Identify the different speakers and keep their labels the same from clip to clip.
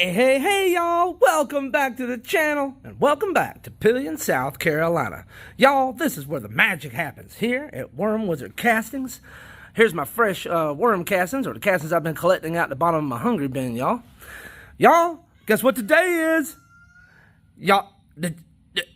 Speaker 1: Hey, y'all. Welcome back to the channel, and welcome back to Pelion, South Carolina. Y'all, this is where the magic happens, here at WormWizardCastings. Here's my fresh worm castings, or the castings I've been collecting out the bottom of my hungry bin, y'all. Y'all, guess what today is? Y'all, did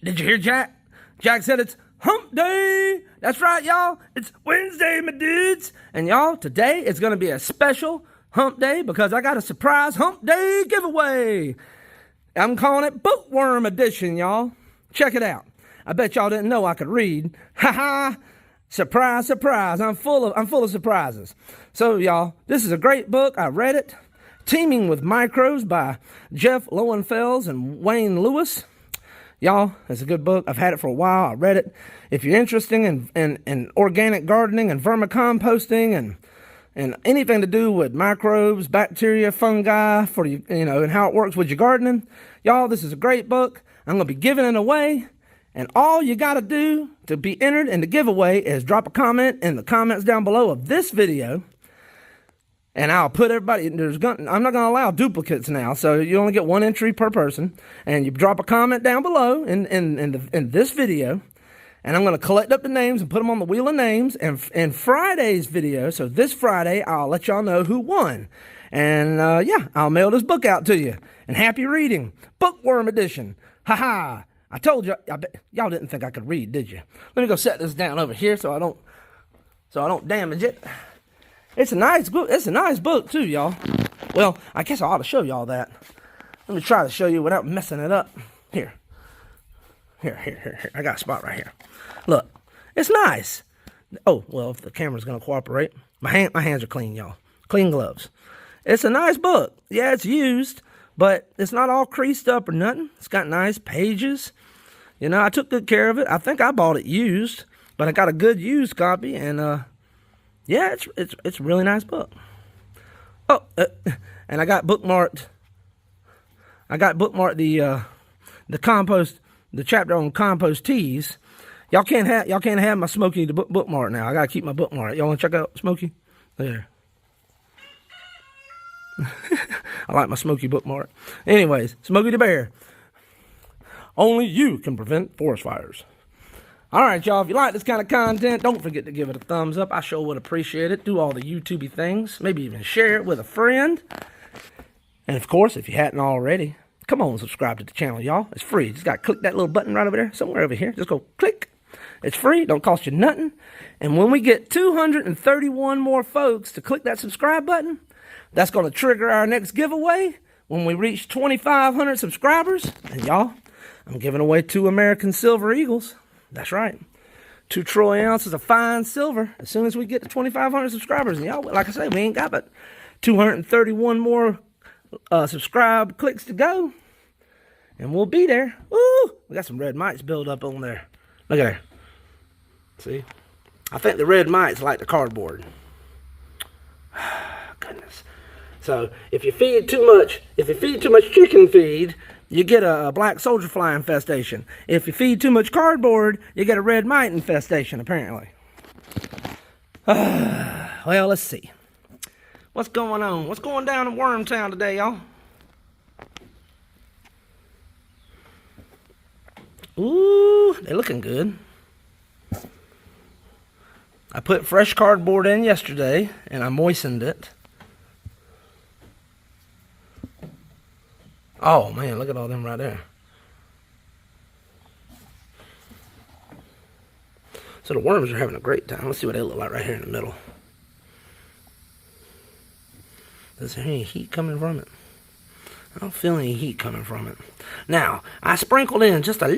Speaker 1: you hear Jack? Jack said it's hump day. That's right, y'all. It's Wednesday, my dudes. And y'all, today is going to be a special hump day because I got a surprise hump day giveaway. I'm calling it Bookworm Edition, y'all. Check it out. I bet y'all didn't know I could read. Ha! Surprise, surprise. I'm full of surprises. So, y'all, this is a great book. I read it. Teeming with Microbes by Jeff Lowenfels and Wayne Lewis. Y'all, it's a good book. I've had it for a while. I read it. If you're interested in organic gardening and vermicomposting and anything to do with microbes, bacteria, fungi, for you know, and how it works with your gardening, y'all, this is a great book. I'm going to be giving it away, and all you got to do to be entered in the giveaway is drop a comment in the comments down below of this video, and I'll put everybody. I'm not going to allow duplicates now, so you only get one entry per person, and you drop a comment down below in this video. And I'm going to collect up the names and put them on the wheel of names. And in Friday's video, so this Friday, I'll let y'all know who won. And, yeah, I'll mail this book out to you. And happy reading. Bookworm Edition. Ha! I told you. I bet y'all didn't think I could read, did you? Let me go set this down over here so I don't damage it. It's a nice book. It's a nice book, too, y'all. Well, I guess I ought to show y'all that. Let me try to show you without messing it up. Here. Here. I got a spot right here. Look, it's nice. Oh, well, if the camera's going to cooperate. My hands are clean, y'all. Clean gloves. It's a nice book. Yeah, it's used, but it's not all creased up or nothing. It's got nice pages. You know, I took good care of it. I think I bought it used, but I got a good used copy, and, yeah, it's a really nice book. Oh, and I got bookmarked the chapter on compost teas. Y'all can't have my Smokey the bookmark now. I gotta keep my bookmark. Y'all wanna check out Smokey? There. I like my Smokey bookmark. Anyways, Smokey the Bear. Only you can prevent forest fires. Alright, y'all, if you like this kind of content, don't forget to give it a thumbs up. I sure would appreciate it. Do all the YouTubey things. Maybe even share it with a friend. And of course, if you hadn't already, come on, subscribe to the channel, y'all. It's free. You just got to click that little button right over there, somewhere over here. Just go click. It's free. Don't cost you nothing. And when we get 231 more folks to click that subscribe button, that's going to trigger our next giveaway when we reach 2,500 subscribers. And y'all, I'm giving away 2 American Silver Eagles. That's right. 2 troy ounces of fine silver as soon as we get to 2,500 subscribers. And y'all, like I say, we ain't got but 231 more subscribe clicks to go, and we'll be there. Ooh, we got some red mites built up on there. Look at there. See, I think the red mites like the cardboard. Goodness. So if you feed too much chicken feed, you get a black soldier fly infestation. If you feed too much cardboard, you get a red mite infestation, apparently. Well, let's see. What's going on? What's going down in Wormtown today, y'all? Ooh, they're looking good. I put fresh cardboard in yesterday, and I moistened it. Oh, man, look at all them right there. So the worms are having a great time. Let's see what they look like right here in the middle. Is there any heat coming from it? I don't feel any heat coming from it. Now, I sprinkled in just a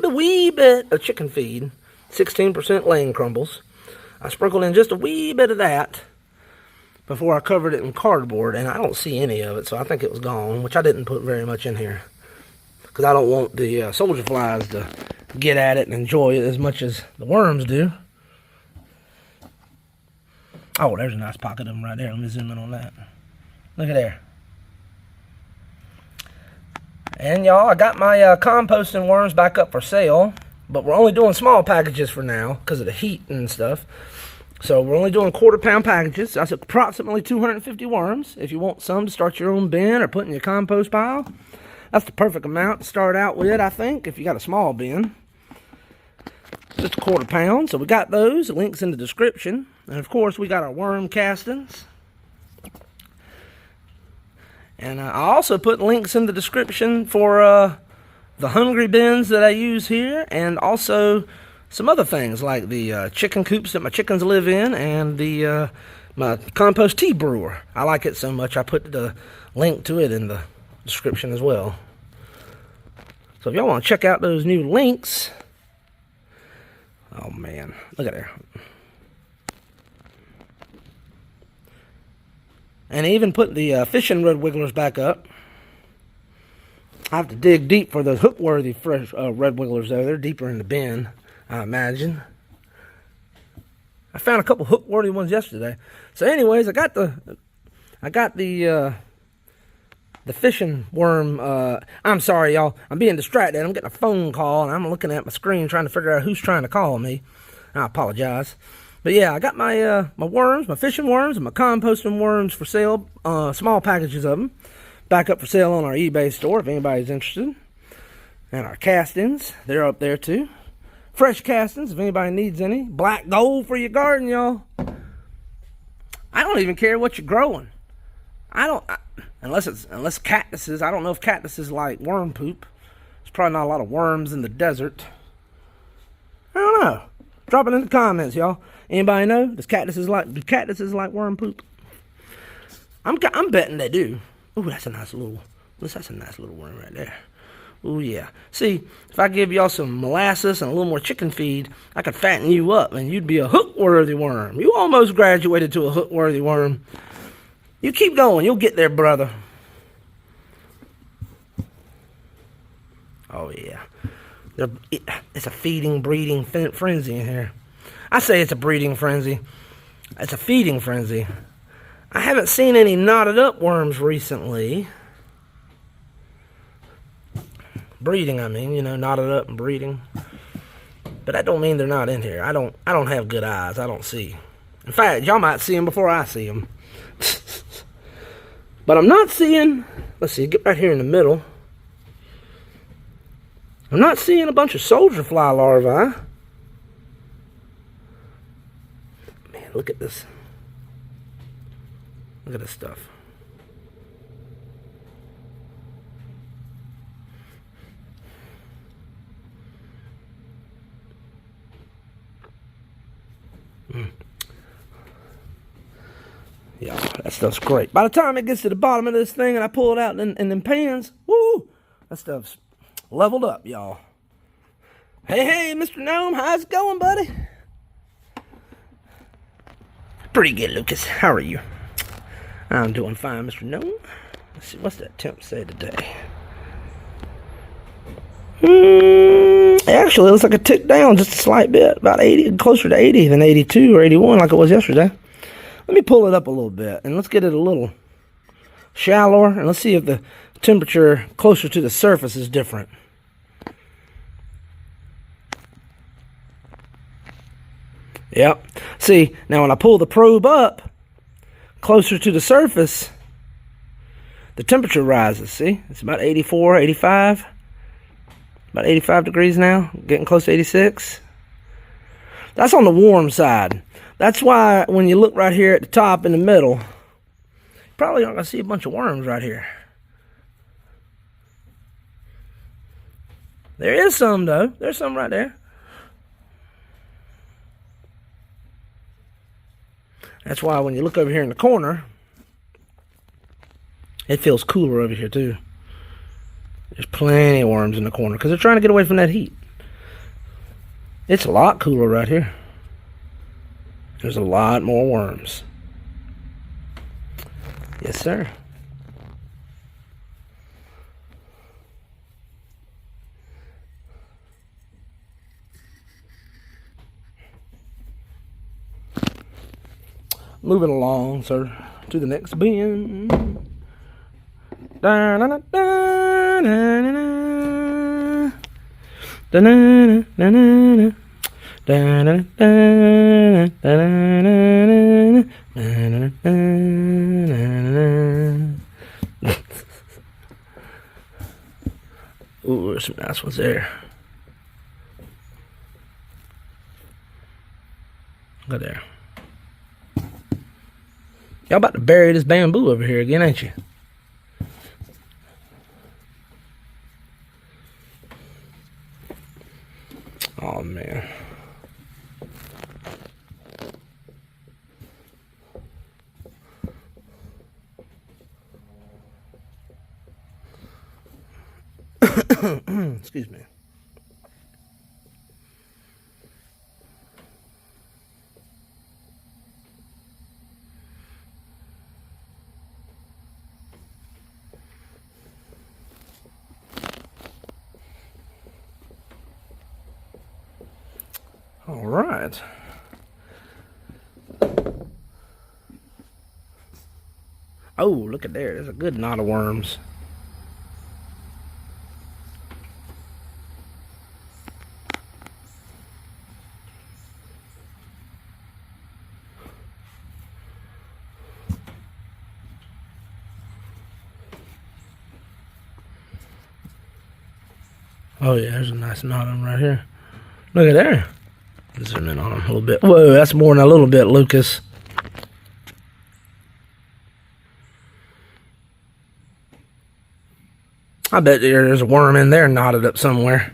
Speaker 1: wee bit of chicken feed, 16% lane crumbles. I sprinkled in just a wee bit of that before I covered it in cardboard, and I don't see any of it, so I think it was gone, which I didn't put very much in here because I don't want the soldier flies to get at it and enjoy it as much as the worms do. Oh, there's a nice pocket of them right there. Let me zoom in on that. Look at there. And y'all, I got my composting worms back up for sale, but we're only doing small packages for now because of the heat and stuff. So we're only doing quarter-pound packages. That's approximately 250 worms. If you want some to start your own bin or put in your compost pile, that's the perfect amount to start out with, I think, if you got a small bin. Just a quarter pound. So we got those. Links in the description. And of course, we got our worm castings. And I also put links in the description for the hungry bins that I use here, and also some other things like the chicken coops that my chickens live in, and the my compost tea brewer. I like it so much I put the link to it in the description as well. So if y'all want to check out those new links, oh man, look at there. And I even put the fishing red wigglers back up. I have to dig deep for those hook-worthy fresh red wigglers though. They're deeper in the bin, I imagine. I found a couple hook-worthy ones yesterday. So anyways, I got the fishing worm. I'm sorry, y'all. I'm being distracted. I'm getting a phone call, and I'm looking at my screen trying to figure out who's trying to call me. I apologize. But yeah, I got my my worms, my fishing worms, and my composting worms for sale. Small packages of them. Back up for sale on our eBay store if anybody's interested. And our castings, they're up there too. Fresh castings if anybody needs any. Black gold for your garden, y'all. I don't even care what you're growing. Unless cactuses. I don't know if cactuses like worm poop. There's probably not a lot of worms in the desert. I don't know. Drop it in the comments, y'all. Anybody know? Do cactuses like worm poop? I'm betting they do. Ooh, that's a nice little worm right there. Ooh yeah. See, if I give y'all some molasses and a little more chicken feed, I could fatten you up and you'd be a hook-worthy worm. You almost graduated to a hook-worthy worm. You keep going, you'll get there, brother. Oh yeah. It's a feeding, breeding frenzy in here. I say it's a breeding frenzy. It's a feeding frenzy. I haven't seen any knotted up worms recently. Breeding, I mean, you know, knotted up and breeding. But that don't mean they're not in here. I don't have good eyes. I don't see. In fact, y'all might see them before I see them. But I'm not seeing, let's see, get right here in the middle. I'm not seeing a bunch of soldier fly larvae. Man, look at this. Look at this stuff. Yeah, that stuff's great. By the time it gets to the bottom of this thing and I pull it out in them pans, woo, that stuff's leveled up, y'all. Hey, Mr. Gnome, how's it going, buddy? Pretty good, Lucas. How are you? I'm doing fine, Mr. Gnome. Let's see, what's that temp say today? Actually, it looks like it ticked down just a slight bit. About 80, closer to 80 than 82 or 81 like it was yesterday. Let me pull it up a little bit, and let's get it a little shallower, and let's see if the temperature closer to the surface is different. Yep. See, now when I pull the probe up closer to the surface, the temperature rises. See, it's about 84, 85. About 85 degrees now, getting close to 86. That's on the warm side. That's why when you look right here at the top in the middle, you probably aren't going to see a bunch of worms right here. There is some though. There's some right there. That's why when you look over here in the corner, it feels cooler over here too. There's plenty of worms in the corner because they're trying to get away from that heat. It's a lot cooler right here. There's a lot more worms. Yes, sir. Moving along, sir, to the next bin. Da, da, da, da, da, da, da, da, da, da. Ooh, there's some nice ones there. Look there. Y'all about to bury this bamboo over here again, ain't you? Oh, man. Excuse me. All right. Oh, look at there. There's a good knot of worms. Oh yeah, there's a nice knot of them right here. Look at there. Zoom in on them a little bit. Whoa, that's more than a little bit, Lucas. I bet there's a worm in there knotted up somewhere.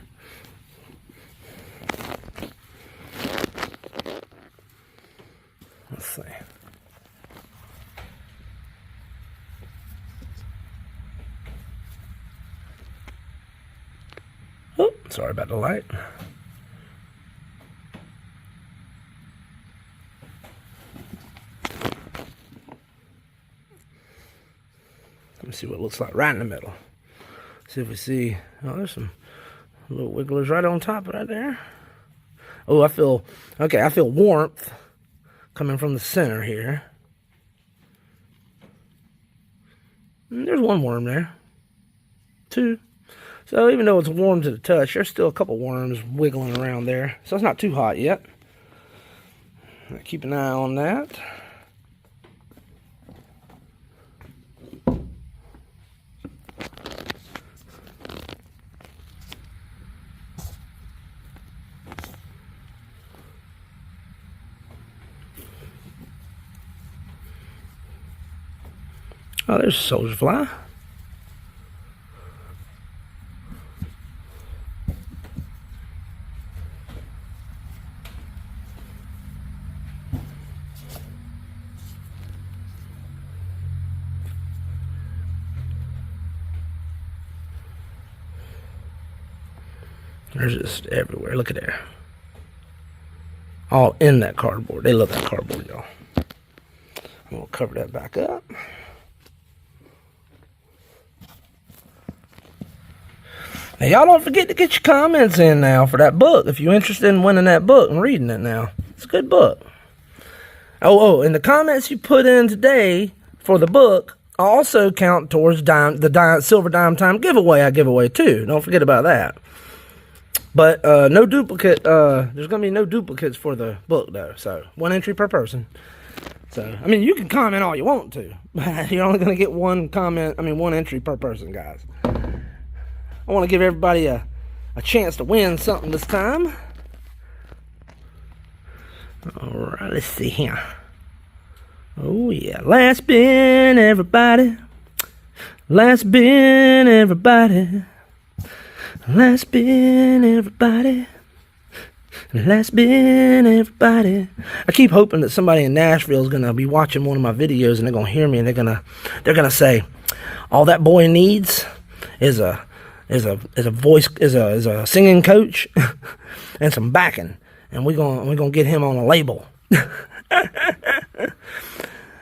Speaker 1: Let's see. Oh, sorry about the light. Let me see what it looks like right in the middle. See if we see. Oh, there's some little wigglers right on top right there. Oh, I feel warmth coming from the center here. And there's one worm there. Two. So even though it's warm to the touch, there's still a couple worms wiggling around there. So it's not too hot yet. Keep an eye on that. Oh, there's a soldier fly. They're just everywhere. Look at there. All in that cardboard. They love that cardboard, y'all. We'll cover that back up. Now, y'all don't forget to get your comments in now for that book. If you're interested in winning that book and reading it now. It's a good book. Oh, and the comments you put in today for the book also count towards the Silver Dime Time giveaway I give away too. Don't forget about that. But no duplicate. There's going to be no duplicates for the book though. So, one entry per person. So, I mean, you can comment all you want to. But you're only going to get one entry per person, guys. I want to give everybody a chance to win something this time. Alright, let's see here. Oh yeah, last bin, everybody. Last bin, everybody. Last bin, everybody. Last bin, everybody. I keep hoping that somebody in Nashville is gonna be watching one of my videos and they're gonna hear me and they're gonna say, all that boy needs is a singing coach and some backing, and we're gonna get him on a label.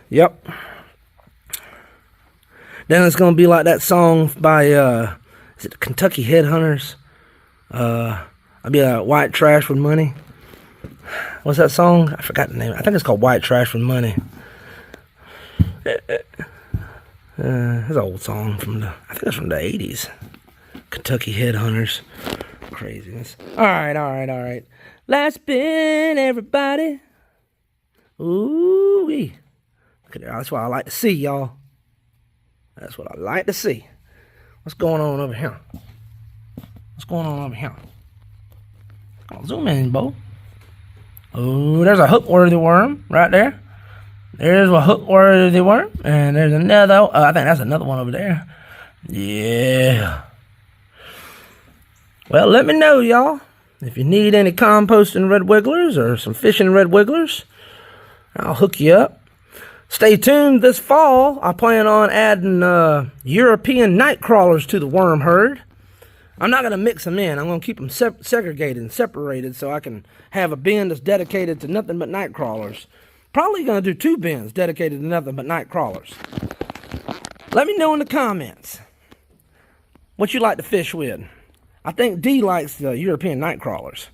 Speaker 1: Yep. Then it's gonna be like that song by is it the Kentucky Headhunters? I'll be like White Trash with Money. What's that song? I forgot the name. I think it's called White Trash with Money. It's an old song I think it's from the 80s. Kentucky Headhunters. craziness. All right. Last spin, everybody. Ooh-wee. Look at that. That's what I like to see, y'all. That's what I like to see. What's going on over here? Come on, zoom in, Bo. Oh, there's a hook-worthy worm right there. There's a hook-worthy worm. And there's another. I think that's another one over there. Yeah. Well, let me know, y'all. If you need any composting red wigglers or some fishing red wigglers, I'll hook you up. Stay tuned this fall. I plan on adding European night crawlers to the worm herd. I'm not going to mix them in. I'm going to keep them segregated and separated so I can have a bin that's dedicated to nothing but night crawlers. Probably going to do 2 bins dedicated to nothing but night crawlers. Let me know in the comments what you like to fish with. I think D likes the European night crawlers.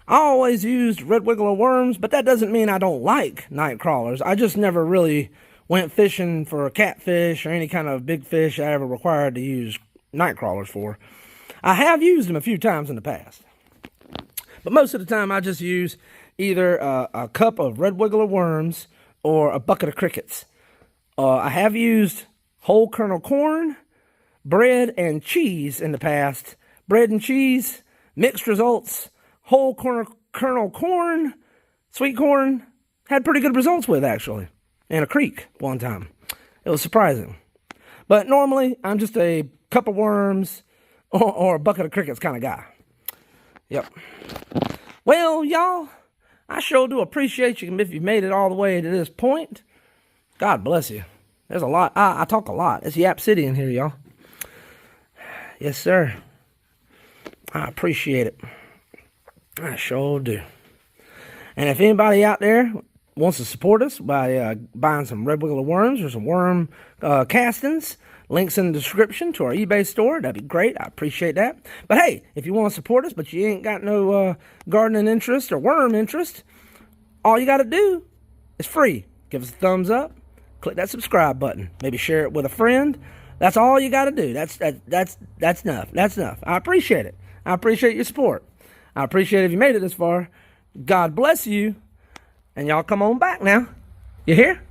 Speaker 1: I always used red wiggler worms, but that doesn't mean I don't like night crawlers. I just never really went fishing for a catfish or any kind of big fish I ever required to use night crawlers for. I have used them a few times in the past. But most of the time I just use either a cup of red wiggler worms or a bucket of crickets. I have used whole kernel corn, bread, and cheese in the past. Bread and cheese, mixed results, whole kernel corn, sweet corn, had pretty good results with, actually, in a creek one time. It was surprising. But normally, I'm just a cup of worms or a bucket of crickets kind of guy. Yep. Well, y'all, I sure do appreciate you if you made it all the way to this point. God bless you. There's a lot. I talk a lot. It's Yap City in here, y'all. Yes, sir. I appreciate it. I sure do. And if anybody out there wants to support us by buying some red wiggler worms or some worm castings, links in the description to our eBay store. That'd be great. I appreciate that. But hey, if you want to support us, but you ain't got no gardening interest or worm interest, all you got to do is free. Give us a thumbs up. Click that subscribe button. Maybe share it with a friend. That's all you got to do. That's enough. That's enough. I appreciate it. I appreciate your support. I appreciate it if you made it this far. God bless you. And y'all come on back now. You hear?